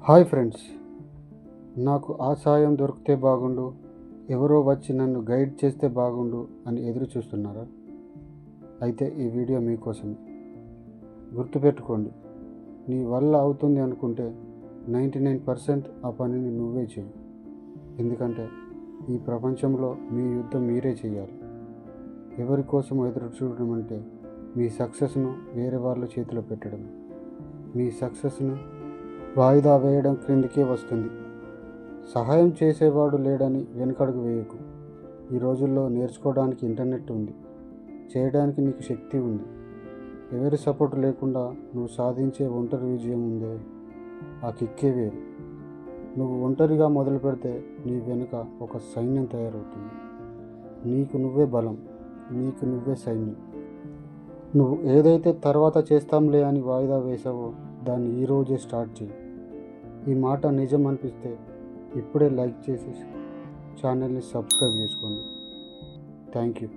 Hi friends, నాకు ఆ సాయం దొరికితే బాగుండు, ఎవరో వచ్చి నన్ను గైడ్ చేస్తే బాగుండు అని ఎదురు చూస్తున్నారా? అయితే ఈ వీడియో మీకోసమే. గుర్తుపెట్టుకోండి, నీ వల్ల అవుతుంది అనుకుంటే 99% ఆ పనిని నువ్వే చేయి. ఎందుకంటే ఈ ప్రపంచంలో మీ యుద్ధం మీరే చేయాలి. ఎవరి కోసం ఎదురు చూడడం అంటే మీ సక్సెస్ను వేరే వాళ్ళ చేతిలో పెట్టడం. మీ సక్సెస్ను వాయిదా వేయడం క్రిందికే వస్తుంది. సహాయం చేసేవాడు లేడని వెనుకడుగు వేయకు. ఈ రోజుల్లో నేర్చుకోవడానికి ఇంటర్నెట్ ఉంది, చేయడానికి నీకు శక్తి ఉంది. ఎవరి సపోర్ట్ లేకుండా నువ్వు సాధించే ఒంటరి విజయం ఉందే, ఆ కిక్కే వేరు. నువ్వు ఒంటరిగా మొదలు పెడితే నీ వెనుక ఒక సైన్యం తయారవుతుంది. నీకు నువ్వే బలం, నీకు నువ్వే సైన్యం. నువ్వు ఏదైతే తర్వాత చేస్తాంలే అని వాయిదా వేసావో దాన్ని ఈరోజే స్టార్ట్ చేయి. ఈ మాట నిజం అనిపిస్తే ఇప్పుడే లైక్ చేసి ఛానల్ని సబ్స్క్రైబ్ చేసుకోండి. Thank you.